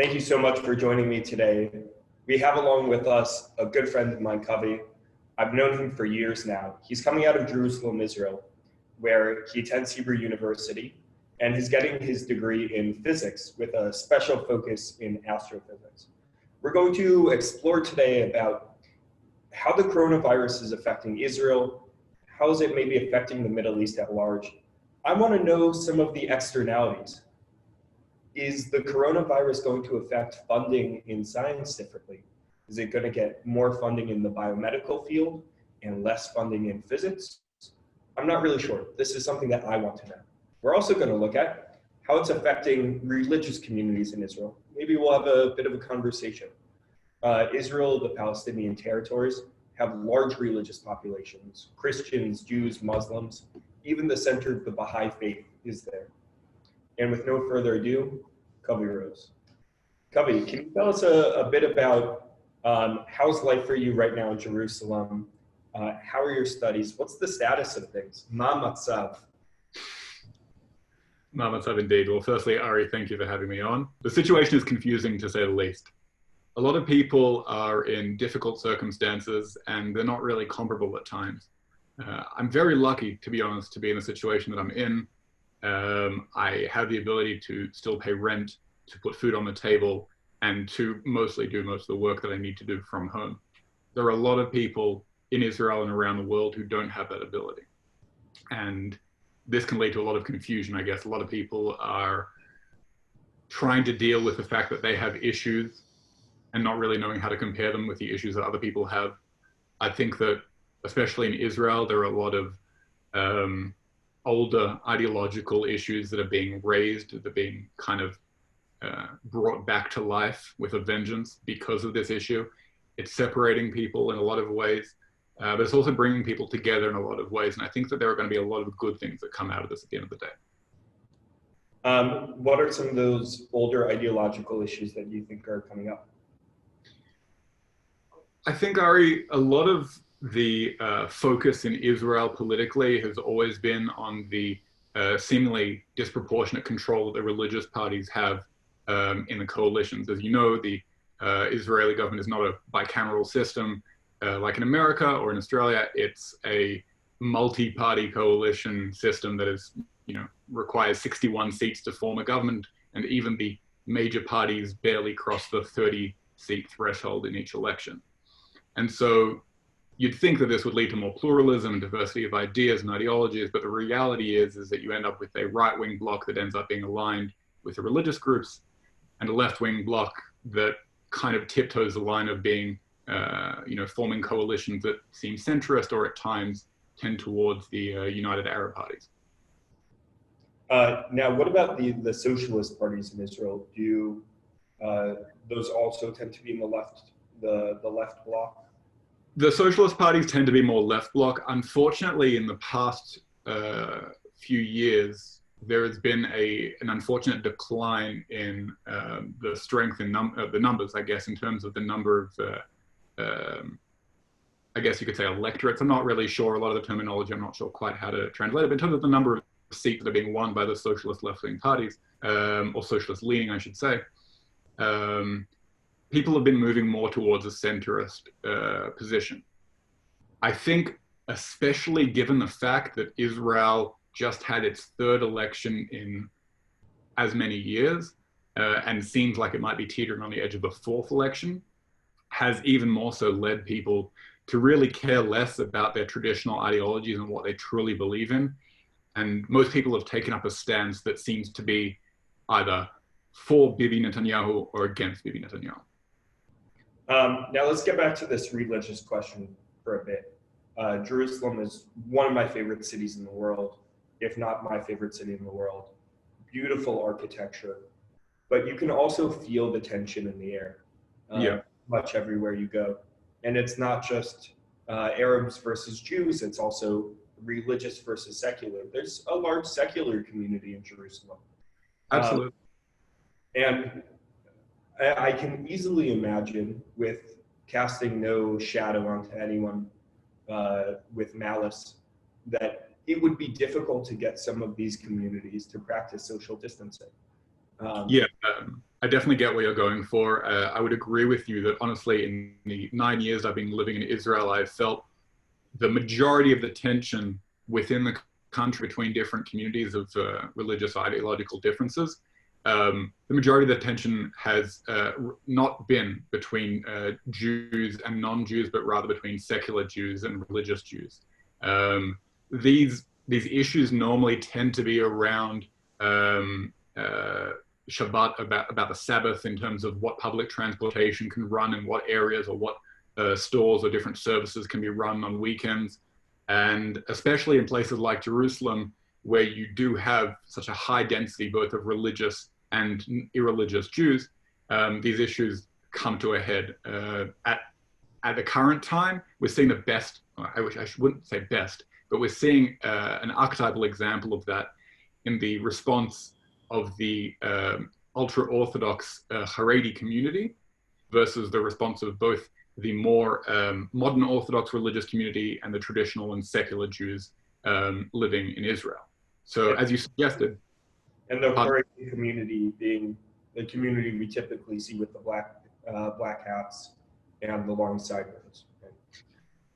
Thank you so much for joining me today. We have along with us a good friend of mine, Kovi. I've known him for years now. He's coming out of Jerusalem, Israel, where he attends Hebrew University, and he's getting his degree in physics with a special focus in astrophysics. We're going to explore today about how the coronavirus is affecting Israel, how is it maybe affecting the Middle East at large. I want to know some of the externalities. Is the coronavirus going to affect funding in science differently? Is it going to get more funding in the biomedical field and less funding in physics? I'm not really sure. This is something that I want to know. We're also going to look at how it's affecting religious communities in Israel. Maybe we'll have a bit of a conversation. Israel, the Palestinian territories, have large religious populations. Christians, Jews, Muslims, even the center of the Baha'i faith is there. And with no further ado, Kovi Rose. Kovi, can you tell us a bit about how's life for you right now in Jerusalem? How are your studies? What's the status of things? Ma matzav. Ma matzav indeed. Well, firstly, Ari, thank you for having me on. The situation is confusing to say the least. A lot of people are in difficult circumstances and they're not really comparable at times. I'm very lucky, to be honest, to be in the situation that I'm in. I have the ability to still pay rent, to put food on the table, and to mostly do most of the work that I need to do from home. There are a lot of people in Israel and around the world who don't have that ability. And this can lead to a lot of confusion, I guess. A lot of people are trying to deal with the fact that they have issues and not really knowing how to compare them with the issues that other people have. I think that, especially in Israel, there are a lot of older ideological issues that are being raised, that are being kind of brought back to life with a vengeance because of this issue. It's separating people in a lot of ways, but it's also bringing people together in a lot of ways. And I think that there are going to be a lot of good things that come out of this at the end of the day. What are some of those older ideological issues that you think are coming up? I think, Ari, a lot of the focus in Israel politically has always been on the seemingly disproportionate control that the religious parties have in the coalitions. As you know, the Israeli government is not a bicameral system like in America or in Australia. It's a multi-party coalition system that is, requires 61 seats to form a government, and even the major parties barely cross the 30-seat threshold in each election. And so you'd think that this would lead to more pluralism and diversity of ideas and ideologies, but the reality is that you end up with a right-wing bloc that ends up being aligned with the religious groups, and a left-wing bloc that kind of tiptoes the line of being, forming coalitions that seem centrist or at times tend towards the United Arab parties. Now, what about the socialist parties in Israel? Do those also tend to be in the left bloc? The socialist parties tend to be more left bloc. Unfortunately, in the past few years, there has been an unfortunate decline in the strength in the numbers, I guess, in terms of the number of, I guess you could say, electorates. I'm not really sure. A lot of the terminology, I'm not sure quite how to translate it, but in terms of the number of seats that are being won by the socialist left-wing parties, or socialist-leaning, I should say, people have been moving more towards a centrist position. I think, especially given the fact that Israel just had its third election in as many years, and seems like it might be teetering on the edge of a fourth election, has even more so led people to really care less about their traditional ideologies and what they truly believe in. And most people have taken up a stance that seems to be either for Bibi Netanyahu or against Bibi Netanyahu. Now let's get back to this religious question for a bit. Jerusalem is one of my favorite cities in the world, if not my favorite city in the world. Beautiful architecture, but you can also feel the tension in the air much everywhere you go. And it's not just Arabs versus Jews, it's also religious versus secular. There's a large secular community in Jerusalem. Absolutely. And I can easily imagine, with casting no shadow onto anyone with malice, that it would be difficult to get some of these communities to practice social distancing. I definitely get what you're going for. I would agree with you that honestly, in the 9 years I've been living in Israel, I've felt the majority of the tension within the country between different communities of religious ideological differences. The majority of the tension has not been between Jews and non-Jews, but rather between secular Jews and religious Jews. These issues normally tend to be around Shabbat, about the Sabbath, in terms of what public transportation can run in what areas, or what stores or different services can be run on weekends. And especially in places like Jerusalem, where you do have such a high density both of religious and irreligious Jews, these issues come to a head. At the current time, we're seeing the best, I wouldn't say best, but we're seeing an archetypal example of that in the response of the ultra-Orthodox Haredi community versus the response of both the more modern Orthodox religious community and the traditional and secular Jews living in Israel. So as you suggested. And the Haredi community being the community we typically see with the black hats and the long sideburns.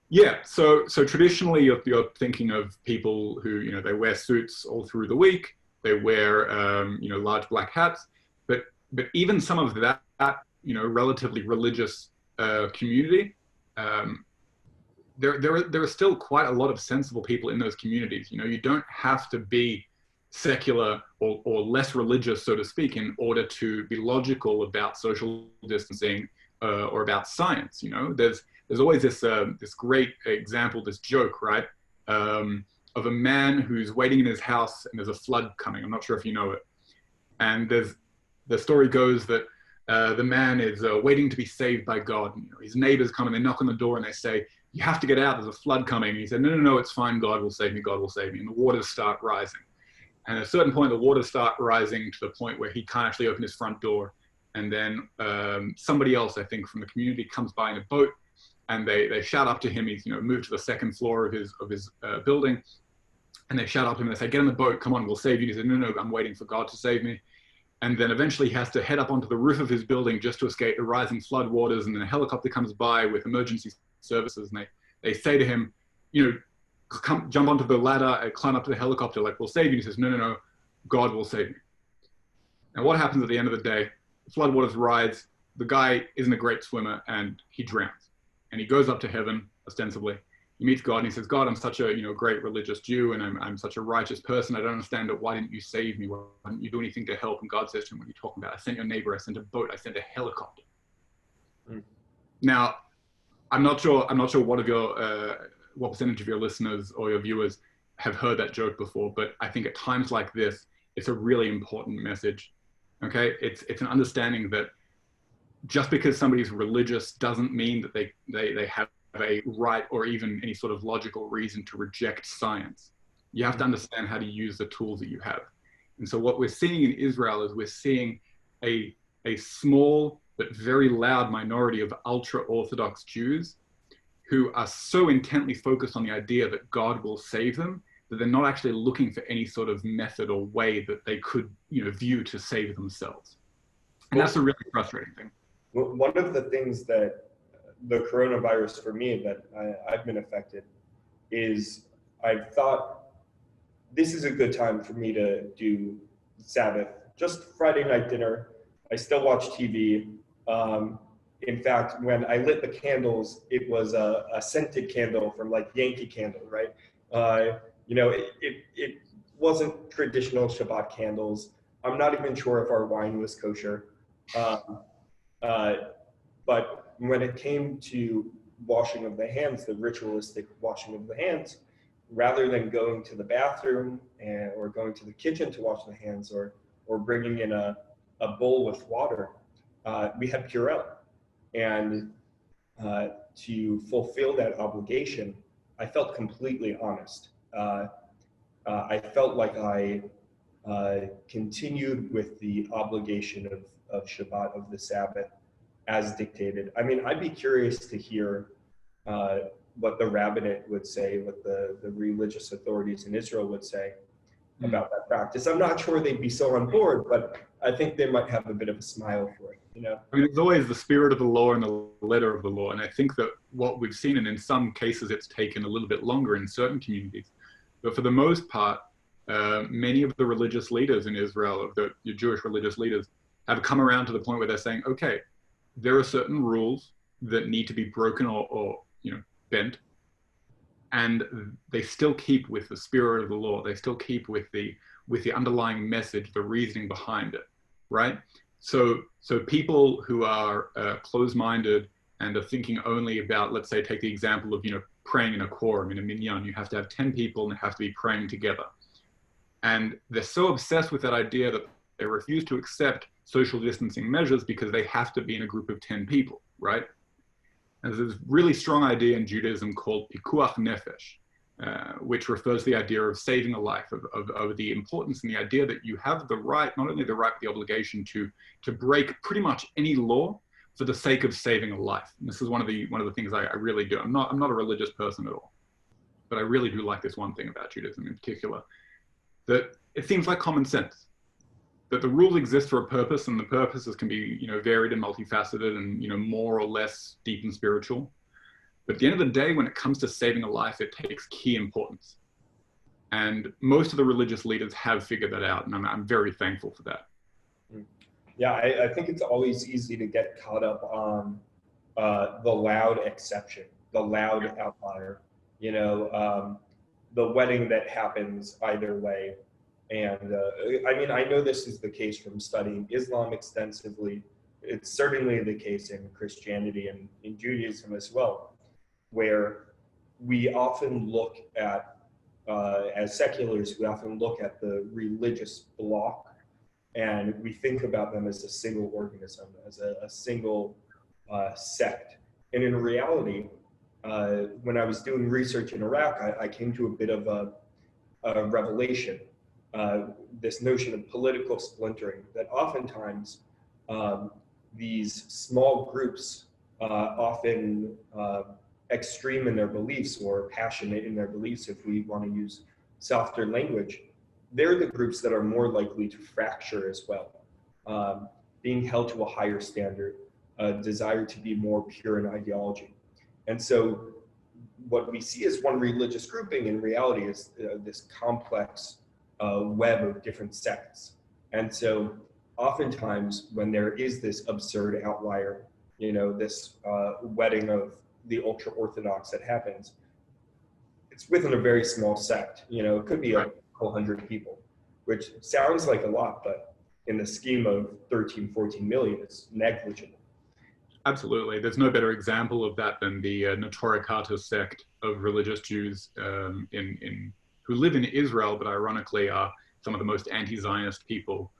Yeah, so traditionally you're thinking of people who, they wear suits all through the week, they wear large black hats, but even some of that relatively religious community, there are still quite a lot of sensible people in those communities. You don't have to be secular or less religious, so to speak, in order to be logical about social distancing or about science. There's always this great example, this joke, right, of a man who's waiting in his house and there's a flood coming. I'm not sure if you know it. And the story goes that the man is waiting to be saved by God. His neighbors come and they knock on the door and they say, "You have to get out, there's a flood coming." And he said, no, it's fine, God will save me, God will save me. And the waters start rising. And at a certain point, the waters start rising to the point where he can't actually open his front door. And then somebody else, I think, from the community comes by in a boat, and they shout up to him. He's moved to the second floor of his building, and they shout up to him and they say, "Get in the boat, come on, we'll save you." And he said, no, I'm waiting for God to save me. And then eventually he has to head up onto the roof of his building just to escape the rising flood waters. And then a helicopter comes by with emergency services, and they say to him, come jump onto the ladder, climb up to the helicopter, like, "We'll save you." And he says, no, God will save me. Now what happens at the end of the day? The flood waters rise, the guy isn't a great swimmer, and he drowns. And he goes up to heaven, ostensibly. He meets God and he says, "God, I'm such a great religious Jew, and I'm such a righteous person. I don't understand it. Why didn't you save me? Why didn't you do anything to help?" And God says to him, "What are you talking about? I sent your neighbor, I sent a boat, I sent a helicopter." Now, I'm not sure what percentage of your listeners or your viewers have heard that joke before, but I think at times like this, it's a really important message. Okay, it's an understanding that just because somebody's religious doesn't mean that they have a right or even any sort of logical reason to reject science. You have to understand how to use the tools that you have. And so what we're seeing in Israel is we're seeing a small but very loud minority of ultra-Orthodox Jews who are so intently focused on the idea that God will save them that they're not actually looking for any sort of method or way that they could view to save themselves. And that's a really frustrating thing. One of the things that the coronavirus for me that I've been affected is I've thought this is a good time for me to do Sabbath, just Friday night dinner. I still watch TV. In fact, when I lit the candles, it was a scented candle from like Yankee Candle, right? It wasn't traditional Shabbat candles. I'm not even sure if our wine was kosher. But when it came to washing of the hands, the ritualistic washing of the hands, rather than going to the bathroom or going to the kitchen to wash the hands or bringing in a bowl with water, we had Purell. And to fulfill that obligation, I felt completely honest. I felt like I continued with the obligation of Shabbat, of the Sabbath, as dictated. I mean, I'd be curious to hear what the rabbinate would say, what the religious authorities in Israel would say. about that practice. I'm not sure they'd be so on board, but I think they might have a bit of a smile for it, you know? I mean, it's always the spirit of the law and the letter of the law. And I think that what we've seen, and in some cases it's taken a little bit longer in certain communities, but for the most part, many of the religious leaders in Israel, of the Jewish religious leaders, have come around to the point where they're saying, okay, there are certain rules that need to be broken or bent, and they still keep with the spirit of the law. They still keep with the underlying message, the reasoning behind it, right? So people who are closed-minded and are thinking only about, let's say, take the example of praying in a quorum, in a minyan. You have to have 10 people and they have to be praying together. And they're so obsessed with that idea that they refuse to accept social distancing measures because they have to be in a group of 10 people, right? And there's this really strong idea in Judaism called pikuach nefesh, which refers to the idea of saving a life, of the importance and the idea that you have the right, not only the right, but the obligation to break pretty much any law for the sake of saving a life. And this is one of the things I really do. I'm not a religious person at all, but I really do like this one thing about Judaism in particular, that it seems like common sense, that the rules exist for a purpose, and the purposes can be varied and multifaceted and more or less deep and spiritual. But at the end of the day, when it comes to saving a life, it takes key importance. And most of the religious leaders have figured that out, and I'm very thankful for that. Yeah, I think it's always easy to get caught up on the loud exception, the loud outlier, the wedding that happens either way. And I know this is the case from studying Islam extensively. It's certainly the case in Christianity and in Judaism as well, where we often look at, as seculars, we often look at the religious bloc, and we think about them as a single organism, as a single sect. And in reality, when I was doing research in Iraq, I came to a bit of a revelation. This notion of political splintering, that oftentimes these small groups, often extreme in their beliefs or passionate in their beliefs, if we want to use softer language, they're the groups that are more likely to fracture as well, being held to a higher standard, a desire to be more pure in ideology. And so what we see as one religious grouping in reality is this complex web of different sects. And so oftentimes when there is this absurd outlier, this wedding of the ultra-Orthodox that happens, it's within a very small sect. It could be a couple hundred people, which sounds like a lot, but in the scheme of 13, 14 million, it's negligible. Absolutely. There's no better example of that than the Notoricata sect of religious Jews who live in Israel, but ironically are some of the most anti-Zionist people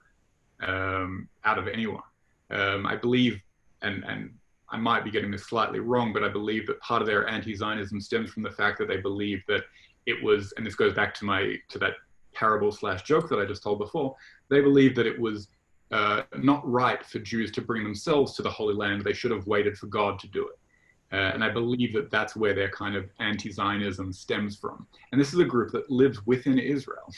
out of anyone. I believe, and I might be getting this slightly wrong, but I believe that part of their anti-Zionism stems from the fact that they believe that it was, and this goes back to that parable/joke that I just told before, they believe that it was not right for Jews to bring themselves to the Holy Land. They should have waited for God to do it. And I believe that that's where their kind of anti-Zionism stems from. And this is a group that lives within Israel.